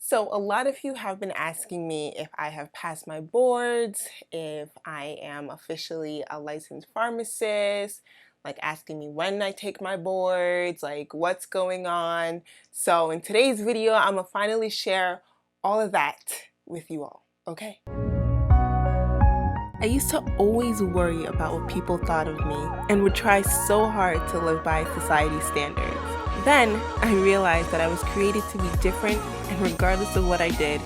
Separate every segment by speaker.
Speaker 1: So a lot of you have been asking me if I have passed my boards, if I am officially a licensed pharmacist, like asking me when I take my boards, like what's going on. So in today's video, I'm gonna finally share all of that with you all, okay? I used to always worry about what people thought of me and would try so hard to live by society's standards. Then I realized that I was created to be different, and regardless of what I did,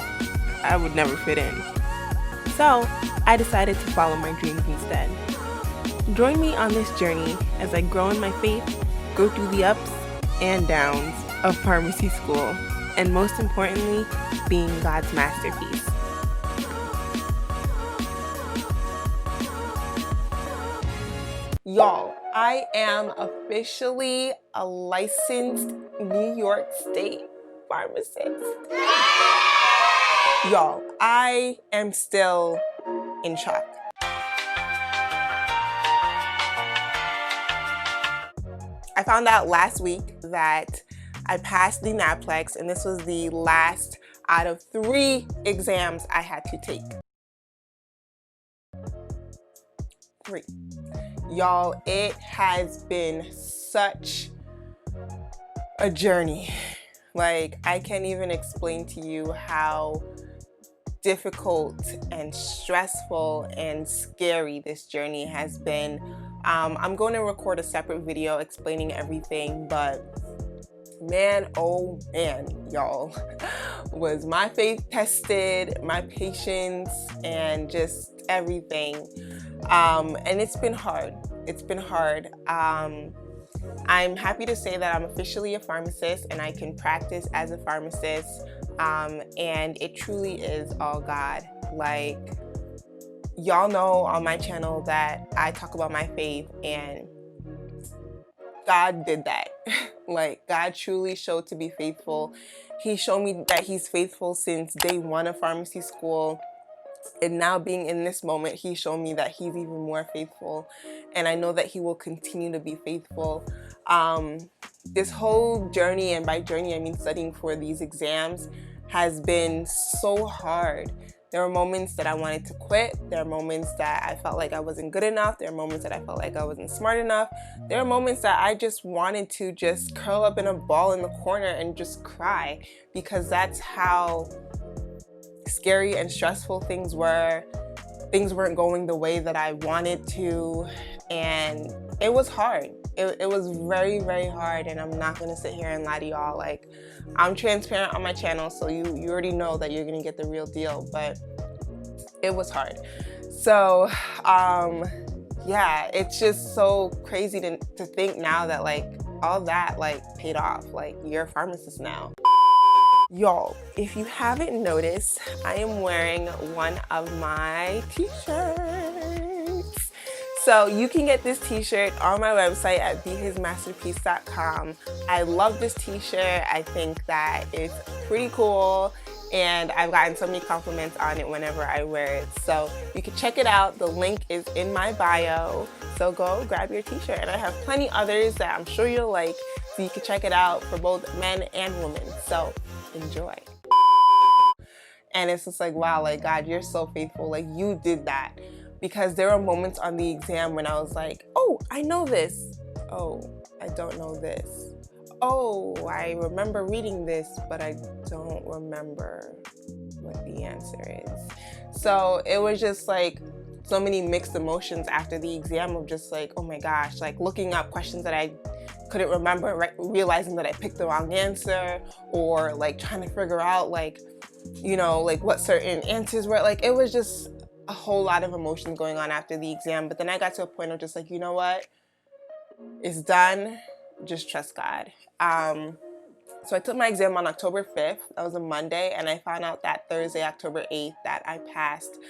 Speaker 1: I would never fit in. So I decided to follow my dreams instead. Join me on this journey as I grow in my faith, go through the ups and downs of pharmacy school, and most importantly, being God's masterpiece. Y'all, I am officially a licensed New York State pharmacist. Y'all, I am still in shock. I found out last week that I passed the Naplex, and this was the last out of 3 exams I had to take. 3. Y'all, it has been such a journey. Like, I can't even explain to you how difficult and stressful and scary this journey has been. I'm going to record a separate video explaining everything, but man, oh man, y'all, was my faith tested, my patience, and just everything. And it's been hard. It's been hard. I'm happy to say that I'm officially a pharmacist and I can practice as a pharmacist. And it truly is all God. Like, y'all know on my channel that I talk about my faith, and God did that. Like, God truly showed to be faithful. He showed me that he's faithful since day 1 of pharmacy school. And now being in this moment, he showed me that he's even more faithful. And I know that he will continue to be faithful. This whole journey, and by journey I mean studying for these exams, has been so hard. There were moments that I wanted to quit. There are moments that I felt like I wasn't good enough. There are moments that I felt like I wasn't smart enough. There are moments that I just wanted to just curl up in a ball in the corner and just cry, because that's how scary and stressful things were. Things weren't going the way that I wanted to, and it was hard. It was very, very hard, and I'm not gonna sit here and lie to y'all. Like, I'm transparent on my channel, so you already know that you're gonna get the real deal, but it was hard. So yeah, it's just so crazy to think now that like all that like paid off. Like, you're a pharmacist now. Y'all, if you haven't noticed, I am wearing one of my t-shirts. So you can get this t-shirt on my website at behismasterpiece.com. I love this t-shirt. I think that it's pretty cool, and I've gotten so many compliments on it whenever I wear it. So you can check it out. The link is in my bio. So go grab your t-shirt. And I have plenty others that I'm sure you'll like, so you can check it out for both men and women. So enjoy. And it's just like, wow, like, God, you're so faithful. Like, you did that. Because there were moments on the exam when I was like, oh, I know this. Oh, I don't know this. Oh, I remember reading this, but I don't remember what the answer is. So it was just like so many mixed emotions after the exam of just like, oh my gosh, like looking up questions that I couldn't remember, right, realizing that I picked the wrong answer, or like trying to figure out like, you know, like what certain answers were. Like, it was just a whole lot of emotions going on after the exam. But then I got to a point of just like, you know what, it's done, just trust God. So I took my exam on October 5th, that was a Monday, and I found out that Thursday, October 8th, that I passed.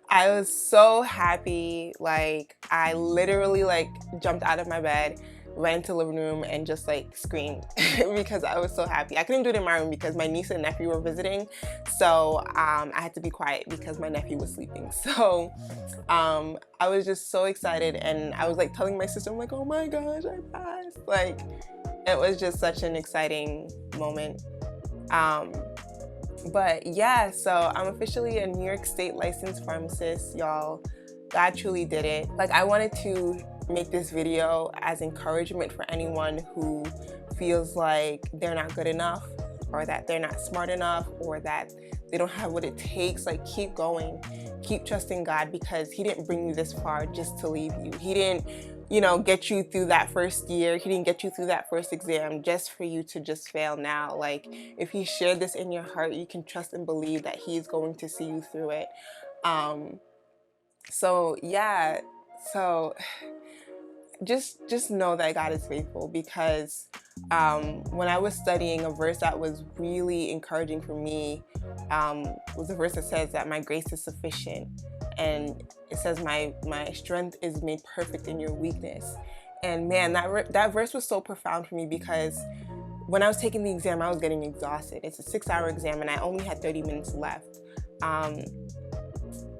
Speaker 1: I was so happy. Like, I literally like jumped out of my bed, ran to the living room, and just like screamed because I was so happy. I couldn't do it in my room because my niece and nephew were visiting, so I had to be quiet because my nephew was sleeping. So I was just so excited, and I was like telling my sister, I'm like, oh my gosh, I passed. Like, it was just such an exciting moment. But yeah, so I'm officially a New York State licensed pharmacist, y'all. God truly did it. Like, I wanted to make this video as encouragement for anyone who feels like they're not good enough, or that they're not smart enough, or that they don't have what it takes. Like, keep going, keep trusting God, because He didn't bring you this far just to leave you. He didn't, you know, get you through that first year. He didn't get you through that first exam just for you to just fail now. Like, if He shared this in your heart, you can trust and believe that He's going to see you through it. So yeah, so just know that God is faithful, because when I was studying, a verse that was really encouraging for me was a verse that says that my grace is sufficient, and it says my strength is made perfect in your weakness. And man, that verse was so profound for me, because when I was taking the exam, I was getting exhausted. It's a 6-hour exam, and I only had 30 minutes left.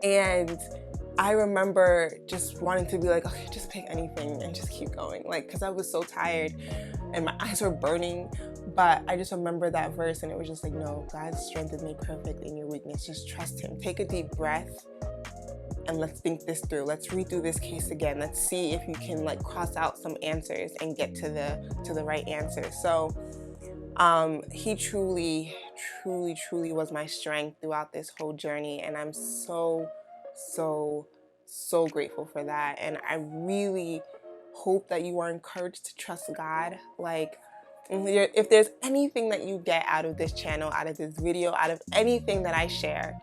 Speaker 1: And I remember just wanting to be like, okay, just pick anything and just keep going. Like, because I was so tired and my eyes were burning. But I just remember that verse, and it was just like, no, God's strength is made perfect in your weakness. Just trust Him. Take a deep breath and let's think this through. Let's read through this case again. Let's see if you can like cross out some answers and get to the right answer. So He truly was my strength throughout this whole journey, and I'm so grateful for that. And I really hope that you are encouraged to trust God. Like, if there's anything that you get out of this channel, out of this video, out of anything that I share,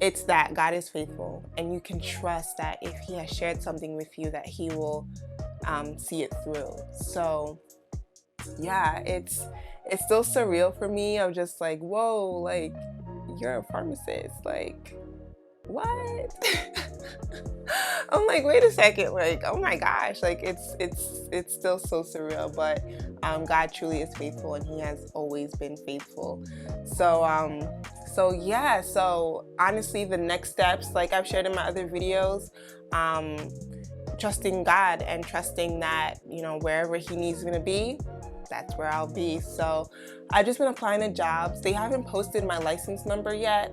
Speaker 1: it's that God is faithful, and you can trust that if He has shared something with you, that He will see it through. So yeah, it's still surreal for me. I'm just like, whoa, like, you're a pharmacist, like, what? I'm like, wait a second, like, oh my gosh, like, it's still so surreal. But God truly is faithful, and He has always been faithful. So yeah, so honestly, the next steps, like I've shared in my other videos, trusting God and trusting that, you know, wherever He needs me to be, that's where I'll be. So I've just been applying to jobs. They haven't posted my license number yet.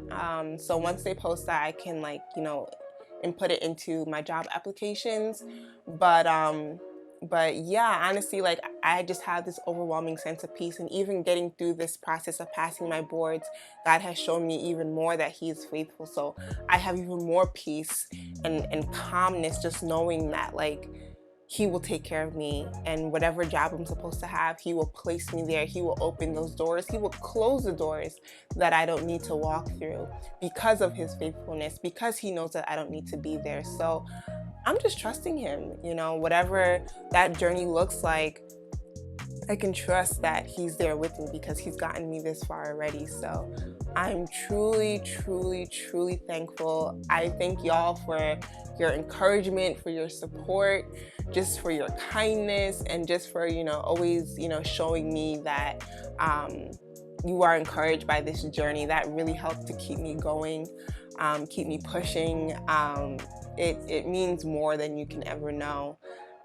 Speaker 1: So once they post that, I can, like, you know, input it into my job applications. But yeah, honestly, like, I just have this overwhelming sense of peace. And even getting through this process of passing my boards, God has shown me even more that He is faithful. So I have even more peace and calmness, just knowing that, like, He will take care of me, and whatever job I'm supposed to have, He will place me there. He will open those doors. He will close the doors that I don't need to walk through, because of His faithfulness, because He knows that I don't need to be there. So I'm just trusting Him, you know, whatever that journey looks like. I can trust that He's there with me, because He's gotten me this far already. So I'm truly thankful. I thank y'all for your encouragement, for your support, just for your kindness, and just for, you know, always, you know, showing me that you are encouraged by this journey. That really helped to keep me going, keep me pushing. It means more than you can ever know.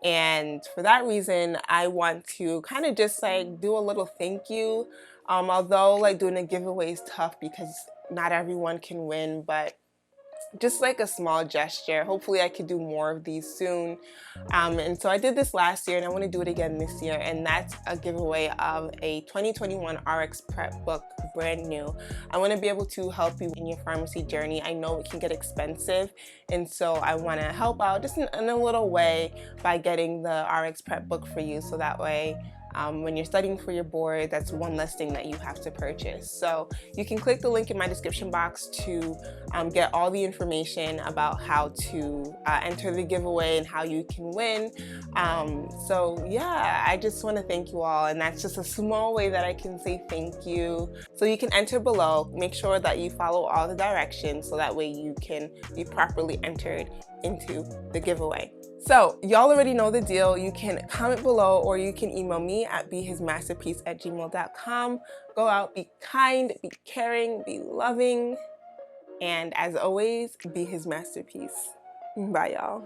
Speaker 1: And for that reason, I want to kind of just like do a little thank you. Although like doing a giveaway is tough, because not everyone can win, but just like a small gesture. Hopefully I could do more of these soon. And so I did this last year, and I want to do it again this year, and that's a giveaway of a 2021 RX Prep book, brand new. I want to be able to help you in your pharmacy journey. I know it can get expensive, and so I want to help out just in a little way by getting the RX Prep book for you, so that way when you're studying for your board, that's one less thing that you have to purchase. So you can click the link in my description box to get all the information about how to enter the giveaway and how you can win. So yeah, I just want to thank you all, and that's just a small way that I can say thank you. So you can enter below. Make sure that you follow all the directions, so that way you can be properly entered into the giveaway. So y'all already know the deal. You can comment below, or you can email me at behismasterpiece@gmail.com. Go out, be kind, be caring, be loving, and as always, be His masterpiece. Bye, y'all.